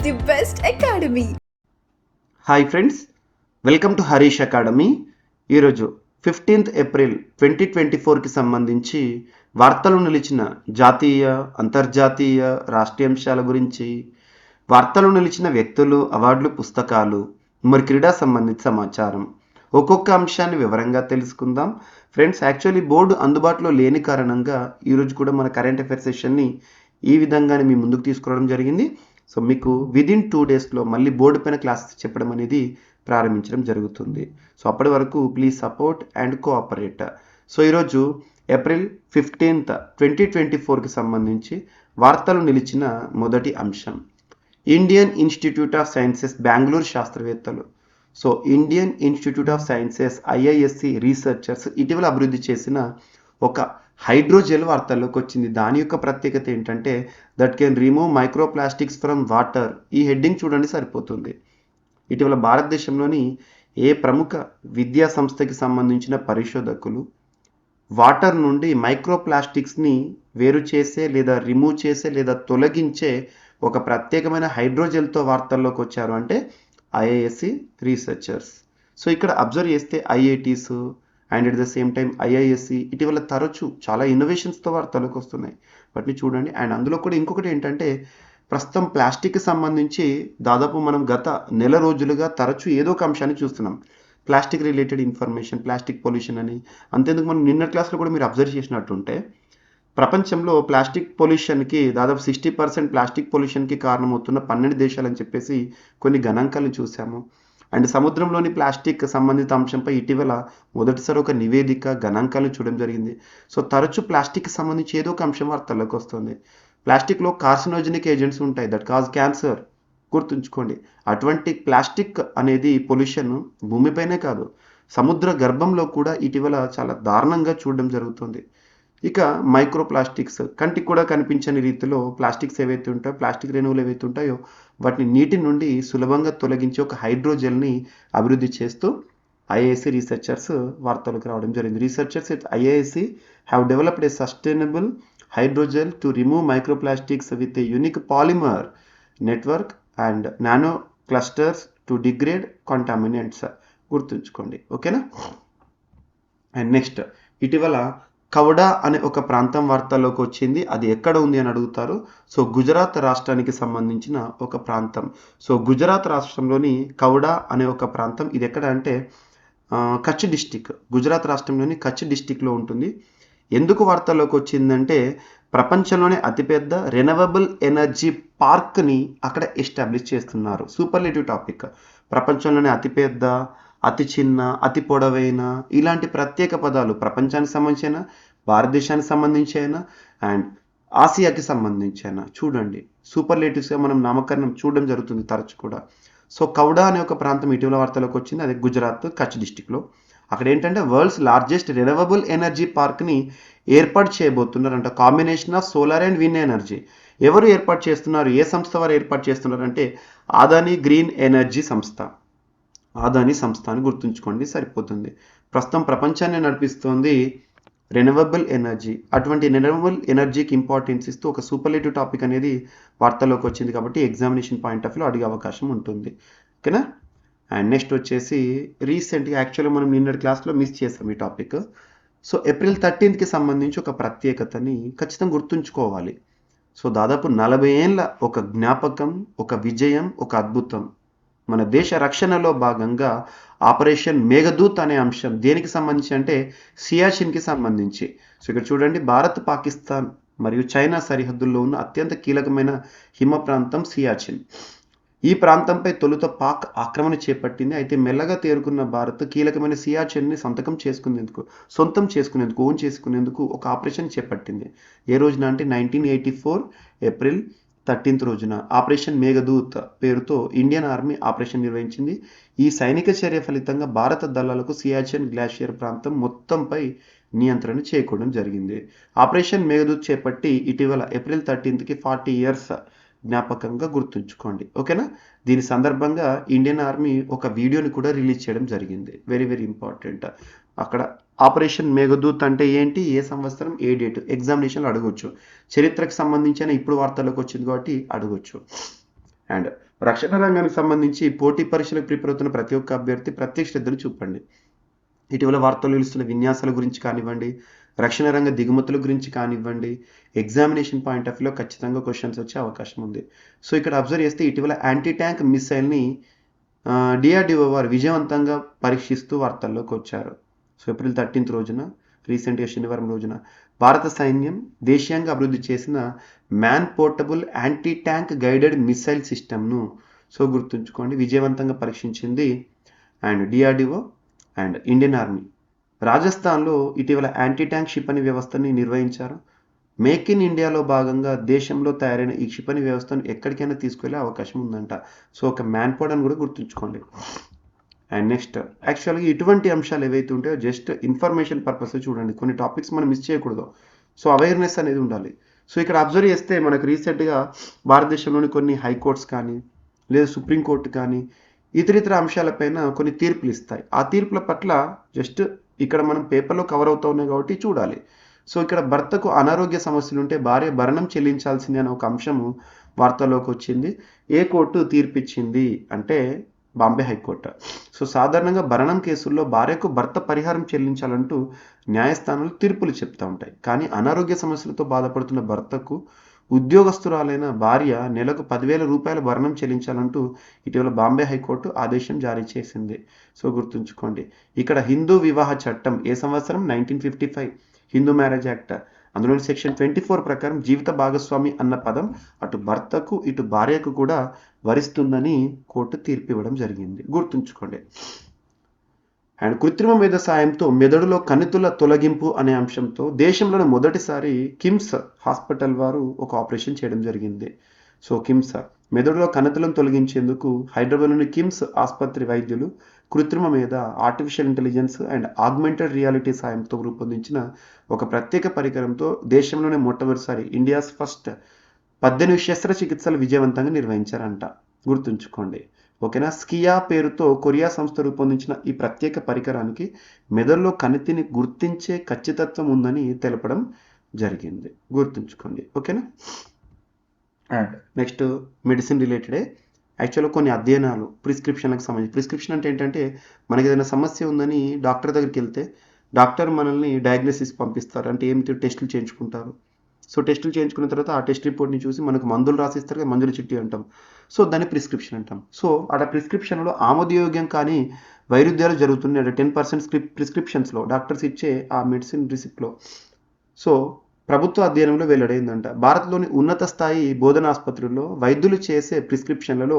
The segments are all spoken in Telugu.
the best academy. Hi friends, welcome to Harish academy. ఈరోజు 15th ఏప్రిల్ 2024కి సంబంధించి వార్తలు నిలిచిన జాతీయ, అంతర్జాతీయ, రాష్ట్రీయ అంశాల గురించి, వార్తలు నిలిచిన వ్యక్తులు, అవార్డులు, పుస్తకాలు, మరి క్రీడా సంబంధిత సమాచారం, ఒక్కొక్క అంశాన్ని వివరంగా తెలుసుకుందాం. ఫ్రెండ్స్, యాక్చువల్లీ బోర్డు అందుబాటులో లేని కారణంగా ఈరోజు కూడా మన కరెంట్ అఫైర్స్ సెషన్ని ఈ విధంగానే మీ ముందుకు తీసుకురావడం జరిగింది. సో మీకు విదిన్ 2 డేస్లో మళ్ళీ బోర్డు పైన క్లాసెస్ చెప్పడం అనేది ప్రారంభించడం జరుగుతుంది. సో అప్పటి వరకు please support and cooperate. So ఈరోజు ఏప్రిల్ 15th 2024కి సంబంధించి వార్తలు నిలిచిన మొదటి అంశం, Indian Institute of Sciences Bengaluru శాస్త్రవేత్తలు, so Indian Institute of Sciences IISc researchers ఇటీవల అభివృద్ధి చేసిన ఒక హైడ్రోజెల్ వార్తల్లోకి వచ్చింది. దాని యొక్క ప్రత్యేకత ఏంటంటే that can remove microplastics from water. ఈ హెడ్డింగ్ చూడండి సరిపోతుంది. ఇటీవల భారతదేశంలోని ఏ ప్రముఖ విద్యా సంస్థకి సంబంధించిన పరిశోధకులు వాటర్ నుండి మైక్రోప్లాస్టిక్స్ని వేరు చేసే లేదా రిమూవ్ చేసే లేదా తొలగించే ఒక ప్రత్యేకమైన హైడ్రోజెల్తో వార్తల్లోకి వచ్చారు అంటే ఐఐఎస్సి రీసెర్చర్స్. సో ఇక్కడ అబ్జర్వ్ చేస్తే IITs and at the same time IISc ఇటీవల తరచూ చాలా ఇన్నోవేషన్స్తో వార్తలకు వస్తున్నాయి. వాటిని చూడండి. అండ్ అందులో కూడా ఇంకొకటి ఏంటంటే ప్రస్తుతం ప్లాస్టిక్కి సంబంధించి దాదాపు మనం గత నెల రోజులుగా తరచూ ఏదో ఒక అంశాన్ని చూస్తున్నాం. Plastic related information, plastic pollution అని. అంతేందుకు మనం నిన్న క్లాస్లో కూడా మీరు అబ్జర్వ్ చేసినట్టుంటే ప్రపంచంలో ప్లాస్టిక్ పొల్యూషన్కి దాదాపు 60% ప్లాస్టిక్ పొల్యూషన్కి కారణమవుతున్న 12 దేశాలని చెప్పేసి కొన్ని గణాంకాలను చూసాము. అండ్ సముద్రంలోని ప్లాస్టిక్ సంబంధిత అంశంపై ఇటీవల మొదటిసారి ఒక నివేదిక గణాంకాలను చూడడం జరిగింది. సో తరచూ ప్లాస్టిక్కి సంబంధించి ఏదో ఒక అంశం వార్తల్లోకి వస్తుంది. ప్లాస్టిక్లో కార్సినోజెనిక్ ఏజెంట్స్ ఉంటాయి దట్ కాజ్ క్యాన్సర్. గుర్తుంచుకోండి, అటువంటి ప్లాస్టిక్ అనేది పొల్యూషన్ భూమిపైనే కాదు సముద్ర గర్భంలో కూడా ఇటీవల చాలా దారుణంగా చూడడం జరుగుతుంది. ఇక మైక్రో ప్లాస్టిక్స్, కంటికి కూడా కనిపించని రీతిలో ప్లాస్టిక్స్ ఏవైతే ఉంటాయో, ప్లాస్టిక్ రేణువులు ఏవైతే ఉంటాయో వాటిని నీటి నుండి సులభంగా తొలగించి ఒక హైడ్రోజెల్ని అభివృద్ధి చేస్తూ ఐఐఎస్సి రీసెర్చర్స్ వార్తలకు రావడం జరిగింది. Researchers at IISc have developed a sustainable hydrogel to remove microplastics with a unique polymer network and nano clusters to degrade contaminants. గుర్తుంచుకోండి, ఓకేనా. అండ్ నెక్స్ట్, ఇటీవల కౌడా అనే ఒక ప్రాంతం వార్తల్లోకి వచ్చింది. అది ఎక్కడ ఉంది అని అడుగుతారు. సో గుజరాత్ రాష్ట్రానికి సంబంధించిన ఒక ప్రాంతం. సో గుజరాత్ రాష్ట్రంలోని కౌడా అనే ఒక ప్రాంతం, ఇది ఎక్కడ అంటే కచ్ డిస్టిక్, గుజరాత్ రాష్ట్రంలోని కచ్ డిస్టిక్లో ఉంటుంది. ఎందుకు వార్తల్లోకి వచ్చిందంటే ప్రపంచంలోనే అతిపెద్ద రెన్యూవబుల్ ఎనర్జీ పార్క్ని అక్కడ ఎస్టాబ్లిష్ చేస్తున్నారు. Superlative topic. ప్రపంచంలోనే అతిపెద్ద, అతి చిన్న, అతి పొడవైన, ఇలాంటి ప్రత్యేక పదాలు ప్రపంచానికి సంబంధించి అయినా, భారతదేశానికి సంబంధించి అయినా అండ్ ఆసియాకి సంబంధించి అయినా చూడండి సూపర్లేటివ్స్గా మనం నామకరణం చూడడం జరుగుతుంది తరచు కూడా. సో కౌడా అనే ఒక ప్రాంతం ఇటీవల వార్తలోకి వచ్చింది. అదే గుజరాత్ కచ్ డిస్టిక్లో. అక్కడ ఏంటంటే వరల్డ్స్ లార్జెస్ట్ రెన్యూవబుల్ ఎనర్జీ పార్క్ని ఏర్పాటు చేయబోతున్నారంట. Combination of solar and wind energy. ఎవరు ఏర్పాటు చేస్తున్నారు, ఏ సంస్థ వారు ఏర్పాటు చేస్తున్నారంటే అదానీ గ్రీన్ ఎనర్జీ సంస్థ. అదానీ సంస్థ అని గుర్తుంచుకోండి సరిపోతుంది. ప్రస్తుతం ప్రపంచాన్ని నడిపిస్తోంది రెన్యూవబుల్ ఎనర్జీ. అటువంటి రెన్యూవబుల్ ఎనర్జీకి ఇంపార్టెన్స్ ఇస్తూ ఒక సూపర్లేటివ్ టాపిక్ అనేది వార్తల్లోకి వచ్చింది కాబట్టి ఎగ్జామినేషన్ పాయింట్ ఆఫ్ వ్యూ అడిగే అవకాశం ఉంటుంది, ఓకేనా. అండ్ నెక్స్ట్ వచ్చేసి రీసెంట్గా యాక్చువల్గా మనం నిన్నటి క్లాస్లో మిస్ చేసాం ఈ టాపిక్. సో ఏప్రిల్ 13కి సంబంధించి ఒక ప్రత్యేకతని ఖచ్చితంగా గుర్తుంచుకోవాలి. సో దాదాపు 40 ఏళ్ళ ఒక జ్ఞాపకం, ఒక విజయం, ఒక అద్భుతం. మన దేశ రక్షణలో భాగంగా ఆపరేషన్ మేఘదూత్ అనే అంశం దేనికి సంబంధించి అంటే సియాచిన్కి సంబంధించి. సో ఇక్కడ చూడండి, భారత్, పాకిస్తాన్ మరియు చైనా సరిహద్దుల్లో ఉన్న అత్యంత కీలకమైన హిమ ప్రాంతం సియాచిన్. ఈ ప్రాంతంపై తొలుత పాక్ ఆక్రమణ చేపట్టింది. అయితే మెల్లగా తేరుకున్న భారత్ కీలకమైన సియాచిన్ని సొంతం చేసుకునేందుకు ఓన్ చేసుకునేందుకు ఒక ఆపరేషన్ చేపట్టింది. ఏ రోజున అంటే 1984 ఏప్రిల్ 13th రోజున ఆపరేషన్ మేఘదూత్ పేరుతో ఇండియన్ ఆర్మీ ఆపరేషన్ నిర్వహించింది. ఈ సైనిక చర్య ఫలితంగా భారత దళాలకు సియాచిన్ గ్లాషియర్ ప్రాంతం మొత్తంపై నియంత్రణ చేకూడడం జరిగింది. ఆపరేషన్ మేఘదూత్ చేపట్టి ఇటీవల ఏప్రిల్ 13కి 40 years జ్ఞాపకంగా గుర్తుంచుకోండి, ఓకేనా. దీని సందర్భంగా ఇండియన్ ఆర్మీ ఒక వీడియోని కూడా రిలీజ్ చేయడం జరిగింది. Very very important. అక్కడ ఆపరేషన్ మేఘదూత్ అంటే ఏంటి, ఏ సంవత్సరం, ఏ డేట్ ఎగ్జామినేషన్లో అడగొచ్చు. చరిత్రకు సంబంధించిన ఇప్పుడు వార్తల్లోకి వచ్చింది కాబట్టి అడగొచ్చు. అండ్ రక్షణ రంగానికి సంబంధించి పోటీ పరీక్షలకు ప్రిపేర్ అవుతున్న ప్రతి ఒక్క అభ్యర్థి ప్రత్యేక శ్రద్ధను చూపండి. ఇటీవల వార్తలు నిలుస్తున్న విన్యాసాల గురించి కానివ్వండి, రక్షణ రంగ దిగుమతుల గురించి కానివ్వండి, ఎగ్జామినేషన్ పాయింట్ ఆఫ్ వ్యూలో ఖచ్చితంగా క్వశ్చన్స్ వచ్చే అవకాశం ఉంది. సో ఇక్కడ అబ్జర్వ్ చేస్తే ఇటీవల యాంటీ ట్యాంక్ మిసైల్ని డిఆర్డిఓ వారు విజయవంతంగా పరీక్షిస్తూ వార్తల్లోకి వచ్చారు. సో ఏప్రిల్ 13th రోజున, రీసెంట్గా శనివారం రోజున భారత సైన్యం దేశీయంగా అభివృద్ధి చేసిన man portable anti tank guided missile సిస్టమ్ను సో గుర్తుంచుకోండి విజయవంతంగా పరీక్షించింది and DRDO and Indian Army. రాజస్థాన్లో ఇటీవల యాంటీ ట్యాంక్ క్షిపణి వ్యవస్థని నిర్వహించారు. మేక్ ఇన్ ఇండియాలో భాగంగా దేశంలో తయారైన ఈ క్షిపణి వ్యవస్థను ఎక్కడికైనా తీసుకెళ్లే అవకాశం ఉందంట. సో ఒక మ్యాన్ పవర్ అని కూడా గుర్తుంచుకోండి. అండ్ నెక్స్ట్ యాక్చువల్గా ఇటువంటి అంశాలు ఏవైతే ఉంటాయో జస్ట్ ఇన్ఫర్మేషన్ పర్పస్ చూడండి, కొన్ని టాపిక్స్ మనం మిస్ చేయకూడదు. సో అవేర్నెస్ అనేది ఉండాలి. సో ఇక్కడ అబ్జర్వ్ చేస్తే మనకు రీసెంట్గా భారతదేశంలోని కొన్ని హైకోర్ట్స్ కానీ లేదా సుప్రీంకోర్టు కానీ ఇతరితర అంశాలపైన కొన్ని తీర్పులు ఇస్తాయి. ఆ తీర్పుల పట్ల జస్ట్ ఇక్కడ మనం పేపర్లో కవర్ అవుతా ఉన్నాయి కాబట్టి చూడాలి. సో ఇక్కడ భర్తకు అనారోగ్య సమస్యలు ఉంటే భార్య భరణం చెల్లించాల్సింది అనే ఒక అంశము వార్తల్లోకి వచ్చింది. ఏ కోర్టు తీర్పిచ్చింది అంటే బాంబే హైకోర్టు. సో సాధారణంగా భరణం కేసుల్లో భార్యకు భర్త పరిహారం చెల్లించాలంటూ న్యాయస్థానాలు తీర్పులు చెప్తూ ఉంటాయి. కానీ అనారోగ్య సమస్యలతో బాధపడుతున్న భర్తకు ఉద్యోగస్తురాలైన భార్య నెలకు 10,000 రూపాయల భరణం చెల్లించాలంటూ ఇటీవల బాంబే హైకోర్టు ఆదేశం జారీ చేసింది. సో గుర్తుంచుకోండి, ఇక్కడ హిందూ వివాహ చట్టం ఏ సంవత్సరం 1955 హిందూ మ్యారేజ్ యాక్ట్, అందులోని సెక్షన్ 24 ప్రకారం జీవిత భాగస్వామి అన్న పదం అటు భర్తకు ఇటు భార్యకు కూడా వరిస్తుందని కోర్టు తీర్పు ఇవ్వడం జరిగింది. గుర్తుంచుకోండి. అండ్ కృత్రిమ మేధ సాయంతో మెదడులో కణితుల తొలగింపు అనే అంశంతో దేశంలోని మొదటిసారి కిమ్స్ హాస్పిటల్ వారు ఒక ఆపరేషన్ చేయడం జరిగింది. సో కిమ్స్ మెదడులో కణితులను తొలగించేందుకు హైదరాబాద్లోని కిమ్స్ ఆసుపత్రి వైద్యులు కృత్రిమ మేధ, artificial intelligence and augmented reality సాయంతో రూపొందించిన ఒక ప్రత్యేక పరికరంతో దేశంలోనే మొట్టమొదటిసారి ఇండియాస్ ఫస్ట్ 18 శస్త్రచికిత్సలు విజయవంతంగా నిర్వహించారంట. గుర్తుంచుకోండి. ఓకేనా. స్కియా పేరుతో కొరియా సంస్థ రూపొందించిన ఈ ప్రత్యేక పరికరానికి మెదడులో కణితిని గుర్తించే ఖచ్చితత్వం ఉందని తెలపడం జరిగింది. గుర్తుంచుకోండి. ఓకేనా. అండ్ నెక్స్ట్ మెడిసిన్ రిలేటెడే యాక్చువల్గా కొన్ని అధ్యయనాలు ప్రిస్క్రిప్షన్లకు సంబంధించి. ప్రిస్క్రిప్షన్ అంటే ఏంటంటే మనకి ఏదైనా సమస్య ఉందని డాక్టర్ దగ్గరికి వెళ్తే డాక్టర్ మనల్ని డయాగ్నోసిస్ పంపిస్తారు. అంటే ఏమిటి టెస్టులు చేయించుకుంటారు. సో టెస్టులు చేయించుకున్న తర్వాత ఆ టెస్ట్ రిపోర్ట్ని చూసి మనకు మందులు రాసిస్తారు కదా, మందుల చిట్టి అంటాం. సో దాన్ని ప్రిస్క్రిప్షన్ అంటాం. సో అక్కడ ప్రిస్క్రిప్షన్లో ఆమోదయోగ్యం కానీ వైరుధ్యాలు జరుగుతున్నాయి. 10% ప్రిస్క్రిప్షన్స్లో డాక్టర్స్ ఇచ్చే ఆ మెడిసిన్ రిసిప్ట్లో సో ప్రభుత్వ అధ్యయనంలో వెల్లడైందంట. భారత్లోని ఉన్నత స్థాయి బోధన ఆసుపత్రుల్లో వైద్యులు చేసే ప్రిస్క్రిప్షన్లలో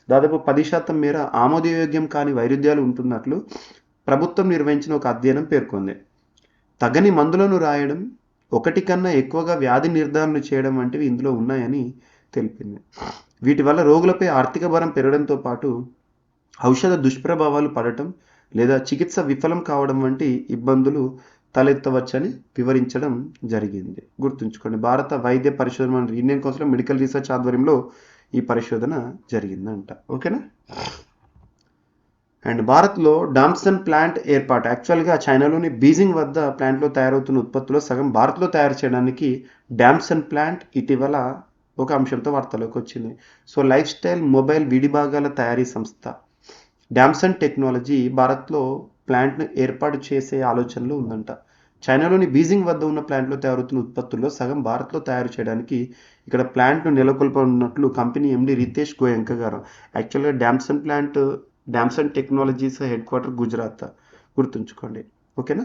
దాదాపు 10% మేర ఆమోదయోగ్యం కాని వైరుధ్యాలు ఉంటున్నట్లు ప్రభుత్వం నిర్వహించిన ఒక అధ్యయనం పేర్కొంది. తగని మందులను రాయడం, ఒకటి కన్నా ఎక్కువగా వ్యాధి నిర్ధారణ చేయడం వంటివి ఇందులో ఉన్నాయని తెలిపింది. వీటి వల్ల రోగులపై ఆర్థిక భారం పెరగడంతో పాటు ఔషధ దుష్ప్రభావాలు పడటం లేదా చికిత్స విఫలం కావడం వంటి ఇబ్బందులు తలెత్తవచ్చని వివరించడం జరిగింది. గుర్తుంచుకోండి. భారత వైద్య పరిశోధన Indian council of medical research ఆధ్వర్యంలో ఈ పరిశోధన జరిగిందంట. ఓకేనా. అండ్ భారత్లో డామ్సన్ ప్లాంట్ ఏర్పాటు. యాక్చువల్గా చైనాలోని బీజింగ్ వద్ద ప్లాంట్లో తయారవుతున్న ఉత్పత్తుల్లో సగం భారత్లో తయారు చేయడానికి డామ్సన్ ప్లాంట్ ఇటీవల ఒక అంశంతో వార్తలోకి వచ్చింది. సో లైఫ్ స్టైల్ మొబైల్ విడిభాగాల తయారీ సంస్థ డామ్సన్ టెక్నాలజీ భారత్లో ప్లాంట్ను ఏర్పాటు చేసే ఆలోచనలో ఉందంట. చైనాలోని బీజింగ్ వద్ద ఉన్న ప్లాంట్లో తయారవుతున్న ఉత్పత్తుల్లో సగం భారత్లో తయారు చేయడానికి ఇక్కడ ప్లాంట్ను నెలకొల్పనున్నట్లు కంపెనీ ఎండి రితేష్ గోయంక గారు. యాక్చువల్గా డామ్సన్ టెక్నాలజీస్ హెడ్ క్వార్టర్ గుజరాత్. గుర్తుంచుకోండి. ఓకేనా.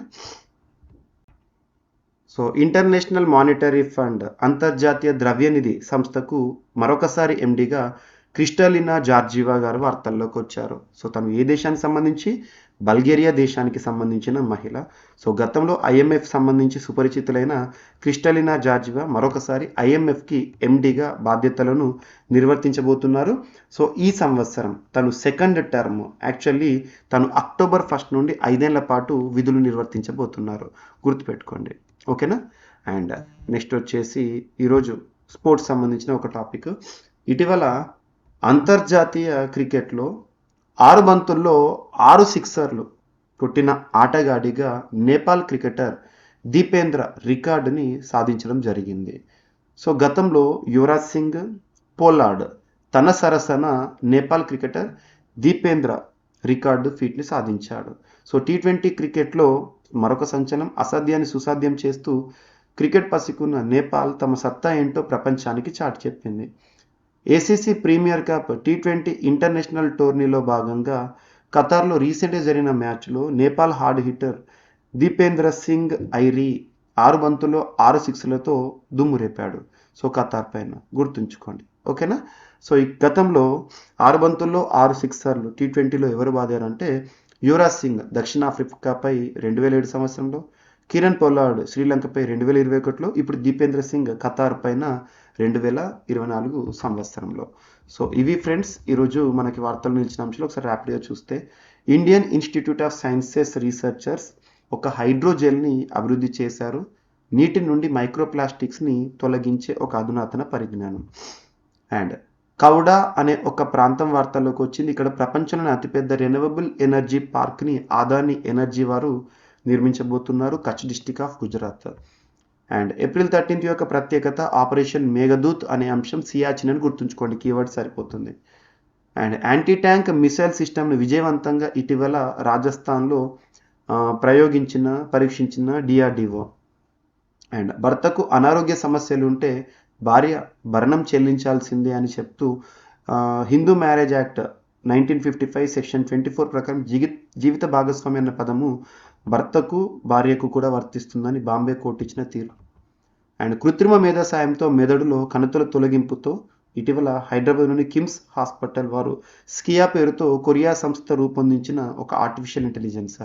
సో ఇంటర్నేషనల్ మానిటరీ ఫండ్ అంతర్జాతీయ ద్రవ్యనిధి సంస్థకు మరొకసారి ఎండిగా క్రిస్టలినా జార్జివా గారు వార్తల్లోకి వచ్చారు. సో తను ఏ దేశానికి సంబంధించి? బల్గేరియా దేశానికి సంబంధించిన మహిళ. సో గతంలో ఐఎంఎఫ్ సంబంధించి సుపరిచితులైన క్రిస్టలినా జార్జివా మరొకసారి ఐఎంఎఫ్కి ఎండిగా బాధ్యతలను నిర్వర్తించబోతున్నారు. సో ఈ సంవత్సరం తను సెకండ్ టర్మ్, యాక్చువల్లీ తను అక్టోబర్ 1 నుండి 5 ఏళ్ల పాటు విధులు నిర్వర్తించబోతున్నారు. గుర్తుపెట్టుకోండి. ఓకేనా. అండ్ నెక్స్ట్ వచ్చేసి ఈరోజు స్పోర్ట్స్ సంబంధించిన ఒక టాపిక్. ఇటీవల అంతర్జాతీయ క్రికెట్లో 6 బంతుల్లో 6 సిక్సర్లు కొట్టిన ఆటగాడిగా నేపాల్ క్రికెటర్ దీపేంద్ర రికార్డుని సాధించడం జరిగింది. సో గతంలో యువరాజ్ సింగ్, పోలార్డ్ తన సరసన నేపాల్ క్రికెటర్ దీపేంద్ర రికార్డు ఫీట్ని సాధించాడు. సో T20 క్రికెట్లో మరొక సంచలనం, అసాధ్యాన్ని సుసాధ్యం చేస్తూ క్రికెట్ పసికున్న నేపాల్ తమ సత్తా ఏంటో ప్రపంచానికి చాటి చెప్పింది. ACC premier cup T20 international టోర్నీలో భాగంగా ఖతార్లో రీసెంట్గా జరిగిన మ్యాచ్లో నేపాల్ హార్డ్ హిట్టర్ దీపేంద్ర సింగ్ ఐరీ 6 బంతుల్లో 6 సిక్స్లతో దుమ్ము రేపాడు. సో ఖతార్ పైన గుర్తుంచుకోండి, ఓకేనా. సో ఈ గతంలో 6 బంతుల్లో 6 సిక్సర్లు T20లో ఎవరు బాదారంటే యువరాజ్ సింగ్ దక్షిణాఫ్రికాపై 2007 సంవత్సరంలో, కిరణ్ పొలార్డ్ శ్రీలంకపై 2021లో, ఇప్పుడు దీపేంద్ర సింగ్ ఖతార్ పైన 2024 సంవత్సరంలో. సో ఇవి ఫ్రెండ్స్ ఈరోజు మనకి వార్తలు నిలిచిన అంశాలు. ఒకసారి ర్యాపిడ్గా చూస్తే, Indian Institute of sciences researchers ఒక హైడ్రోజెల్ని అభివృద్ధి చేశారు. నీటి నుండి మైక్రోప్లాస్టిక్స్ని తొలగించే ఒక అధునాతన పరిజ్ఞానం. అండ్ కౌడా అనే ఒక ప్రాంతం వార్తల్లోకి వచ్చింది. ఇక్కడ ప్రపంచంలోని అతిపెద్ద రెన్యూవబుల్ ఎనర్జీ పార్క్ని అదాని ఎనర్జీ వారు నిర్మించబోతున్నారు, Kutch district of Gujarat. And April 13 యొక్క ప్రత్యేకత ఆపరేషన్ మేఘదూత్ అనే అంశం సియాచిన్ అని గుర్తుంచుకోండి, కీవర్డ్ సరిపోతుంది. అండ్ యాంటీ ట్యాంక్ మిసైల్ సిస్టమ్ను విజయవంతంగా ఇటీవల రాజస్థాన్లో పరీక్షించిన DRDO. అండ్ భర్తకు అనారోగ్య సమస్యలు ఉంటే భార్య భరణం చెల్లించాల్సిందే అని చెప్తూ హిందూ మ్యారేజ్ యాక్ట్ 1955 సెక్షన్ 24 ప్రకారం జీవిత భాగస్వామి అన్న పదము భర్తకు భార్యకు కూడా వర్తిస్తుందని బాంబే కోర్టు ఇచ్చిన తీర్పు. అండ్ కృత్రిమ మేధ సాయంతో మెదడులో కణుతుల తొలగింపుతో ఇటీవల హైదరాబాద్లోని కిమ్స్ హాస్పిటల్ వారు స్కియా పేరుతో కొరియా సంస్థ రూపొందించిన ఒక ఆర్టిఫిషియల్ ఇంటెలిజెన్స్.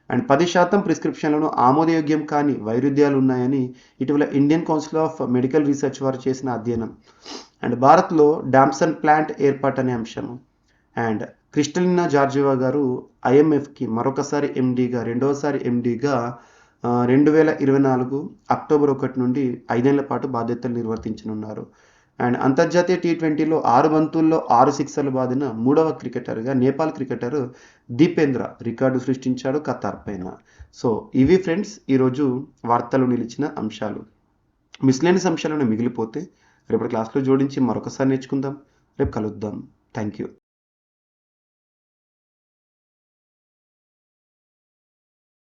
అండ్ 10% ప్రిస్క్రిప్షన్లను ఆమోదయోగ్యం కాని వైరుధ్యాలు ఉన్నాయని ఇటీవల Indian council of medical research వారు చేసిన అధ్యయనం. అండ్ భారత్లో డామ్సన్ ప్లాంట్ ఏర్పాటు అనే అంశం. అండ్ క్రిస్టలినా జార్జివా గారు IMFకి మరొకసారి ఎండీగా, రెండవసారి ఎండీగా 2024 అక్టోబర్ 1 నుండి 5 ఏళ్ల పాటు బాధ్యతలు నిర్వర్తించనున్నారు. అండ్ అంతర్జాతీయ T20లో 6 బంతుల్లో 6 సిక్సర్లు బాదిన 3వ క్రికెటర్గా నేపాల్ క్రికెటర్ దీపేంద్ర రికార్డు సృష్టించాడు ఖతార్ పైన. సో ఇవి ఫ్రెండ్స్ ఈరోజు వార్తలు నిలిచిన అంశాలు. మిస్లేనియస్ అంశాలను మిగిలిపోతే రేపటి క్లాస్లో జోడించి మరొకసారి నేర్చుకుందాం. రేపు కలుద్దాం. Thank you.